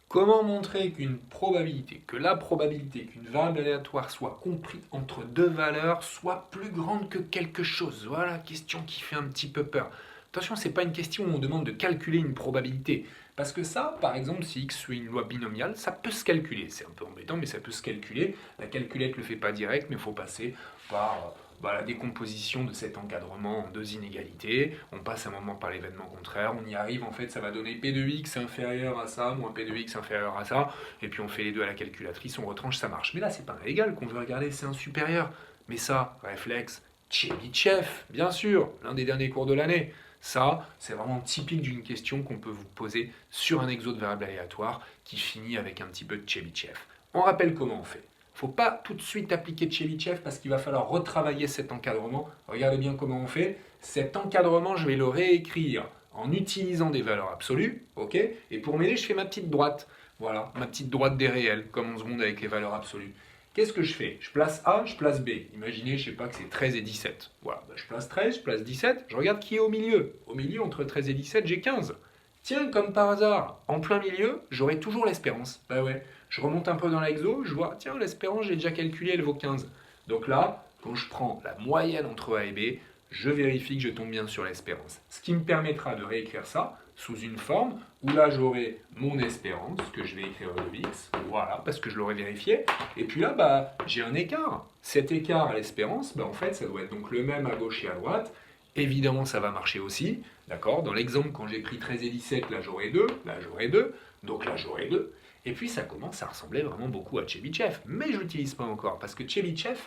Comment montrer que la probabilité qu'une variable aléatoire soit comprise entre deux valeurs soit plus grande que quelque chose? Voilà la question qui fait un petit peu peur. Attention, ce n'est pas une question où on demande de calculer une probabilité. Parce que ça, par exemple, si x suit une loi binomiale, ça peut se calculer. C'est un peu embêtant, mais ça peut se calculer. La calculette ne le fait pas direct, mais il faut passer par la décomposition de cet encadrement en deux inégalités. On passe un moment par l'événement contraire, on y arrive, en fait, ça va donner p de x inférieur à ça, moins p de x inférieur à ça, et puis on fait les deux à la calculatrice, on retranche, ça marche. Mais là, c'est pas un égal qu'on veut regarder, c'est un supérieur. Mais ça, réflexe, Tchebychev, bien sûr, l'un des derniers cours de l'année. Ça, c'est vraiment typique d'une question qu'on peut vous poser sur un exo de variable aléatoire qui finit avec un petit peu de Tchebychev. On rappelle comment on fait. Il ne faut pas tout de suite appliquer Tchebychev parce qu'il va falloir retravailler cet encadrement. Regardez bien comment on fait. Cet encadrement, je vais le réécrire en utilisant des valeurs absolues. Ok. Et pour m'aider, je fais ma petite droite. Voilà, ma petite droite des réels, comme on se montre avec les valeurs absolues. Qu'est-ce que je fais? Je place A, je place B. Imaginez, je sais pas, que c'est 13 et 17. Voilà, je place 13, je place 17, je regarde qui est au milieu. Au milieu, entre 13 et 17, j'ai 15. Tiens, comme par hasard, en plein milieu, j'aurai toujours l'espérance. Bah ouais, je remonte un peu dans l'exo, je vois, tiens, l'espérance, j'ai déjà calculé, elle vaut 15. Donc là, quand je prends la moyenne entre A et B, je vérifie que je tombe bien sur l'espérance. Ce qui me permettra de réécrire ça sous une forme où là j'aurai mon espérance, que je vais écrire de x, voilà, parce que je l'aurai vérifié. Et puis là, j'ai un écart. Cet écart à l'espérance, en fait, ça doit être donc le même à gauche et à droite. Évidemment, ça va marcher aussi, d'accord? Dans l'exemple, quand j'ai pris 13 et 17, là j'aurai 2, là j'aurai 2, donc là j'aurai 2. Et puis ça commence à ressembler vraiment beaucoup à Tchebychev. Mais je l'utilise pas encore, parce que Tchebychev,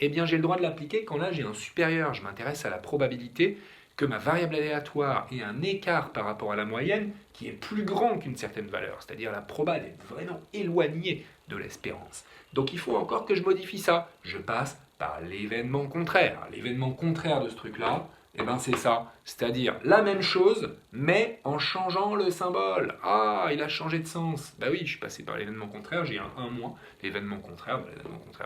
eh bien j'ai le droit de l'appliquer quand là j'ai un supérieur. Je m'intéresse à la probabilité que ma variable aléatoire ait un écart par rapport à la moyenne qui est plus grand qu'une certaine valeur, c'est-à-dire la proba est vraiment éloignée de l'espérance. Donc il faut encore que je modifie ça. Je passe par l'événement contraire. L'événement contraire de ce truc-là, c'est ça. C'est-à-dire la même chose, mais en changeant le symbole. Ah, il a changé de sens. Bah oui, je suis passé par l'événement contraire, j'ai un 1 moins. L'événement contraire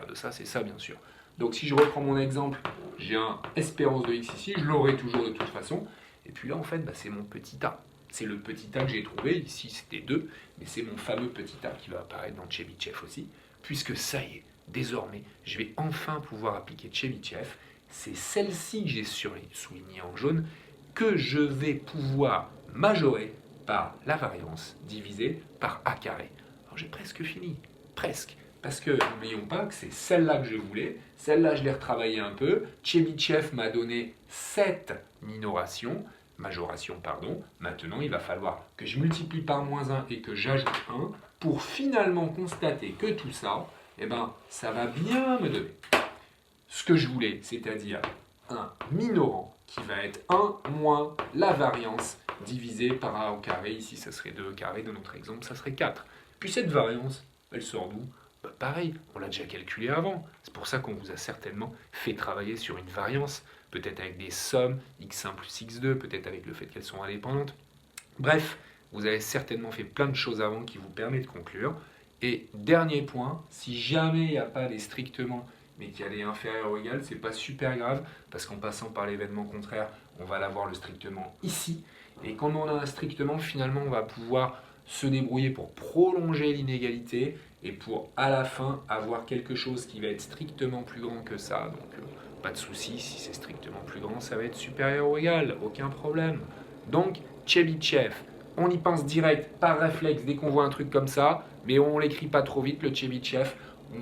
de ça, c'est ça bien sûr. Donc si je reprends mon exemple, j'ai un espérance de x ici, je l'aurai toujours de toute façon. Et puis là, en fait, c'est mon petit a. C'est le petit a que j'ai trouvé, ici c'était 2, mais c'est mon fameux petit a qui va apparaître dans Tchebychev aussi, puisque ça y est, désormais, je vais enfin pouvoir appliquer Tchebychev. C'est celle-ci que j'ai soulignée en jaune, que je vais pouvoir majorer par la variance divisée par a carré. Alors j'ai presque fini, presque. Parce que n'oublions pas que c'est celle-là que je voulais, celle-là je l'ai retravaillée un peu, Tchebychev m'a donné cette majoration, pardon. Maintenant il va falloir que je multiplie par moins 1 et que j'ajoute 1 pour finalement constater que tout ça, ça va bien me donner ce que je voulais, c'est-à-dire un minorant qui va être 1 moins la variance divisée par a au carré, ici ça serait 2 au carré, dans notre exemple ça serait 4. Puis cette variance, elle sort d'où? Pareil, on l'a déjà calculé avant. C'est pour ça qu'on vous a certainement fait travailler sur une variance, peut-être avec des sommes, x1 plus x2, peut-être avec le fait qu'elles sont indépendantes. Bref, vous avez certainement fait plein de choses avant qui vous permettent de conclure. Et dernier point, si jamais il n'y a pas des strictement, mais qu'il y a des inférieurs ou égales, c'est pas super grave, parce qu'en passant par l'événement contraire, on va l'avoir le strictement ici. Et quand on a un strictement, finalement, on va pouvoir se débrouiller pour prolonger l'inégalité et pour à la fin avoir quelque chose qui va être strictement plus grand que ça. Donc pas de souci, si c'est strictement plus grand, ça va être supérieur ou égal, aucun problème. Donc Tchebychev, on y pense direct par réflexe dès qu'on voit un truc comme ça, mais on l'écrit pas trop vite le Tchebychev.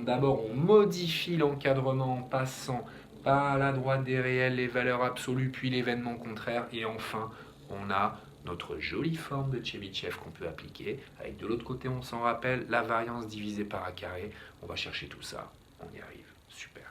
D'abord on modifie l'encadrement en passant par la droite des réels, les valeurs absolues, puis l'événement contraire, et enfin on a notre jolie forme de Tchebychev qu'on peut appliquer. Avec de l'autre côté, on s'en rappelle, la variance divisée par a carré. On va chercher tout ça. On y arrive. Super.